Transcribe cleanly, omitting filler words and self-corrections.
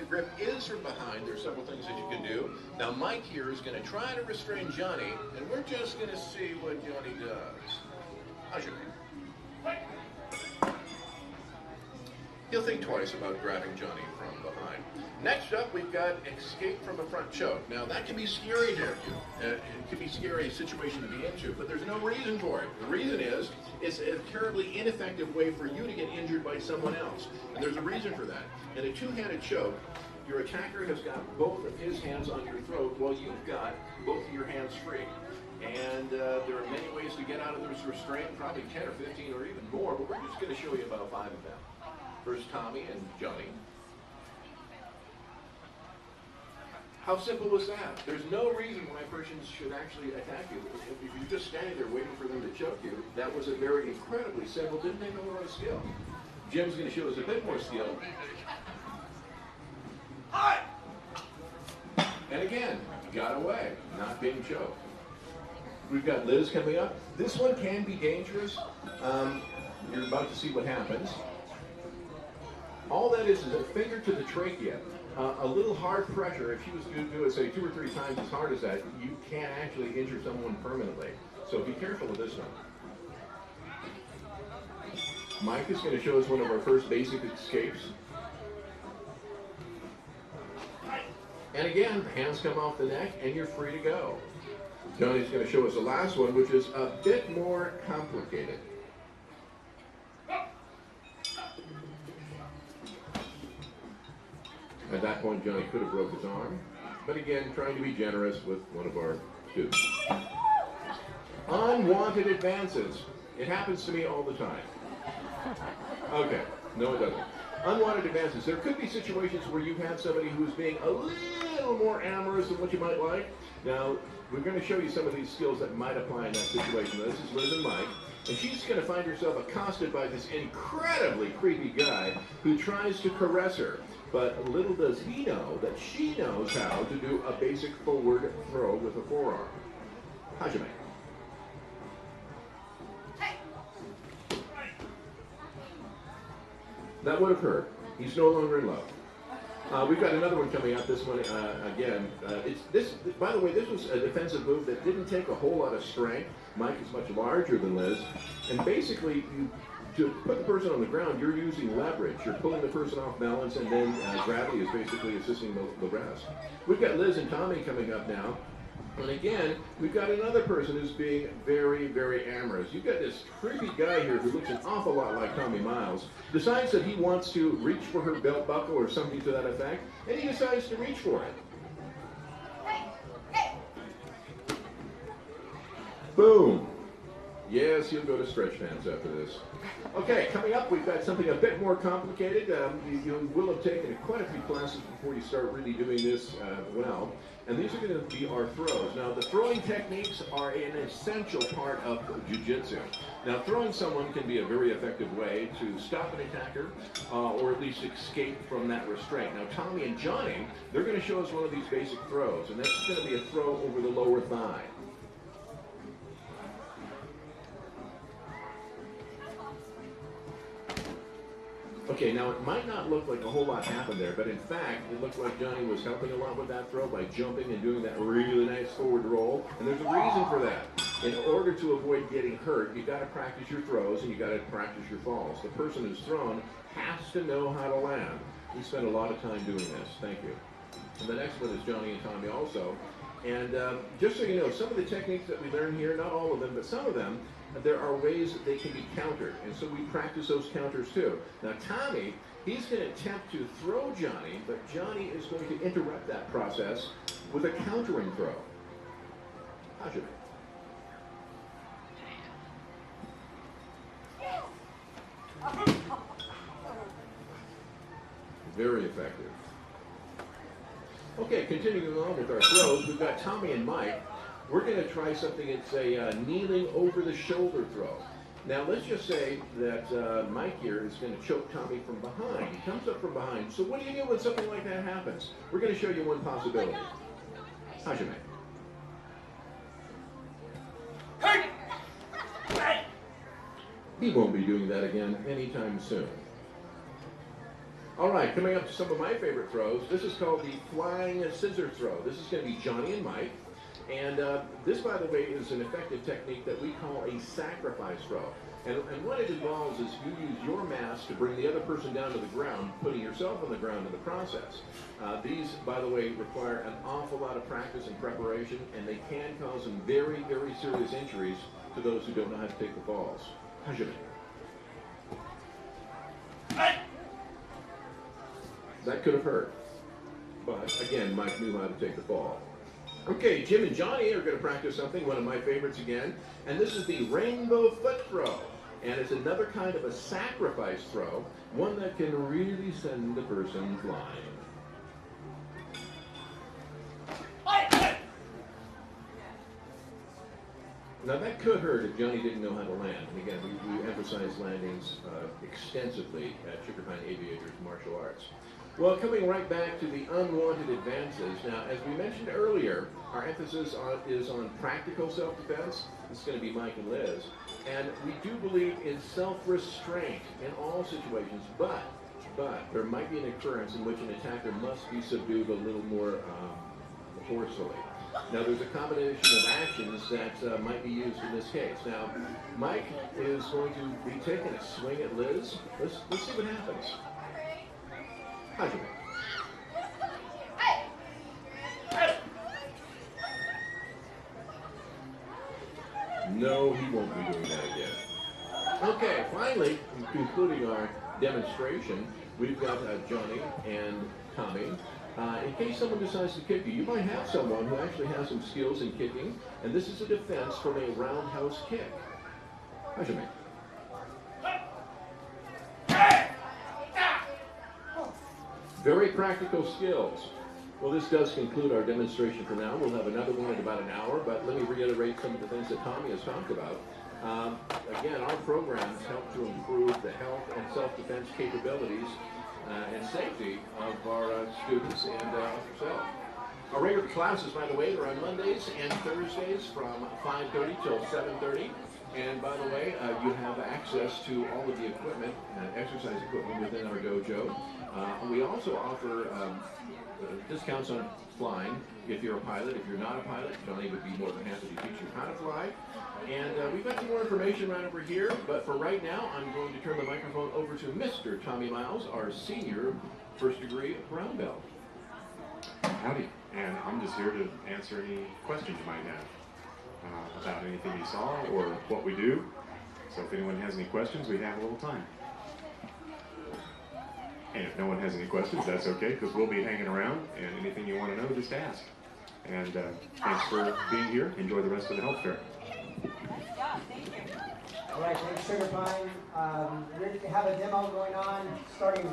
grip is from behind, there's several things that you can do. Now Mike here is going to try to restrain Johnny, and we're just going to see what Johnny does. Hajime. He'll think twice about grabbing Johnny from behind. Next up, we've got escape from a front choke. Now, that can be scary to you. It can be a scary situation to be into, but there's no reason for it. The reason is, it's a terribly ineffective way for you to get injured by someone else. And there's a reason for that. In a two-handed choke, your attacker has got both of his hands on your throat while you've got both of your hands free. And there are many ways to get out of this restraint, probably 10 or 15 or even more, but we're just going to show you about 5 of them. First, Tommy and Johnny. How simple is that? There's no reason why persons should actually attack you. If you're just standing there waiting for them to choke you, that was a very incredibly simple, didn't take a lot of skill. Jim's going to show us a bit more skill. And again, got away, not being choked. We've got Liz coming up. This one can be dangerous. You're about to see what happens. All that is a finger to the trachea. A little hard pressure, if she was to do it, say, 2 or 3 times as hard as that, you can actually injure someone permanently. So be careful with this one. Mike is going to show us one of our first basic escapes. And again, hands come off the neck, and you're free to go. Johnny's going to show us the last one, which is a bit more complicated. At that point, Johnny could have broke his arm, but again, trying to be generous with one of our students. Unwanted advances. It happens to me all the time. Okay, no it doesn't. Unwanted advances. There could be situations where you've had somebody who's being a little more amorous than what you might like. Now, we're going to show you some of these skills that might apply in that situation. This is Liz and Mike, and she's going to find herself accosted by this incredibly creepy guy who tries to caress her. But little does he know that she knows how to do a basic forward throw with a forearm. Hajime. That would have hurt. He's no longer in love. We've got another one coming up. This one, again, by the way, this was a defensive move that didn't take a whole lot of strength. Mike is much larger than Liz. And basically, to put the person on the ground, you're using leverage. You're pulling the person off balance, and then gravity is basically assisting the rest. We've got Liz and Tommy coming up now. And again, we've got another person who's being very, very amorous. You've got this creepy guy here who looks an awful lot like Tommy Miles, decides that he wants to reach for her belt buckle or something to that effect, and he decides to reach for it. Boom. Yes, he'll go to stretch pants after this. Okay, coming up, we've got something a bit more complicated. You will have taken quite a few classes before you start really doing this well. And these are going to be our throws. Now, the throwing techniques are an essential part of Jiu-Jitsu. Now, throwing someone can be a very effective way to stop an attacker or at least escape from that restraint. Now, Tommy and Johnny, they're going to show us one of these basic throws, and that's going to be a throw over the lower thigh. Okay, now it might not look like a whole lot happened there, but in fact, it looked like Johnny was helping a lot with that throw by jumping and doing that really nice forward roll, and there's a reason for that. In order to avoid getting hurt, you've got to practice your throws and you've got to practice your falls. The person who's thrown has to know how to land. We spend a lot of time doing this. Thank you. And the next one is Johnny and Tommy also. And just so you know, some of the techniques that we learn here, not all of them, but some of them, there are ways that they can be countered, and so we practice those counters too. Now Tommy, he's going to attempt to throw Johnny, but Johnny is going to interrupt that process with a countering throw. Hajime. Very effective. Okay, continuing on with our throws, we've got Tommy and Mike. We're going to try something, it's a kneeling over the shoulder throw. Now let's just say that Mike here is going to choke Tommy from behind. He comes up from behind. So what do you do when something like that happens? We're going to show you one possibility. Hajime. He won't be doing that again anytime soon. All right, coming up to some of my favorite throws. This is called the flying scissor throw. This is going to be Johnny and Mike. And this, by the way, is an effective technique that we call a sacrifice throw. And what it involves is you use your mass to bring the other person down to the ground, putting yourself on the ground in the process. These, by the way, require an awful lot of practice and preparation, and they can cause some very, very serious injuries to those who don't know how to take the falls. Hajime. That could have hurt. But, again, Mike knew how to take the fall. Okay, Jim and Johnny are going to practice something, one of my favorites again, and this is the rainbow foot throw. And it's another kind of a sacrifice throw, one that can really send the person flying. Now that could hurt if Johnny didn't know how to land. And again, we emphasize landings extensively at Sugar Pine Aviators Martial Arts. Well, coming right back to the unwanted advances. Now, as we mentioned earlier, our emphasis is on practical self-defense. This is going to be Mike and Liz. And we do believe in self-restraint in all situations, but there might be an occurrence in which an attacker must be subdued a little more forcefully. Now, there's a combination of actions that might be used in this case. Now, Mike is going to be taking a swing at Liz. Let's see what happens. Hajime. No, he won't be doing that again. Okay, finally, concluding our demonstration, we've got Johnny and Tommy. In case someone decides to kick you, you might have someone who actually has some skills in kicking, and this is a defense from a roundhouse kick. Hajime. Very practical skills. Well, this does conclude our demonstration for now. We'll have another one in about an hour, but let me reiterate some of the things that Tommy has talked about. Again, our programs help to improve the health and self-defense capabilities and safety of our students and of yourself. Our regular classes, by the way, are on Mondays and Thursdays from 5:30 till 7:30. And by the way, you have access to all of the equipment, exercise equipment within our dojo. We also offer discounts on flying if you're a pilot. If you're not a pilot, Johnny would be more than happy to teach you how to fly. And we've got some more information right over here, but for right now, I'm going to turn the microphone over to Mr. Tommy Miles, our senior first-degree brown belt. Howdy, and I'm just here to answer any questions you might have about anything you saw or what we do. So if anyone has any questions, we have a little time. And if no one has any questions, that's okay, because we'll be hanging around, and anything you want to know, just ask. And thanks for being here. Enjoy the rest of the health fair. Yeah, thank you. All right, thanks, Sugar Pine. We have a demo going on starting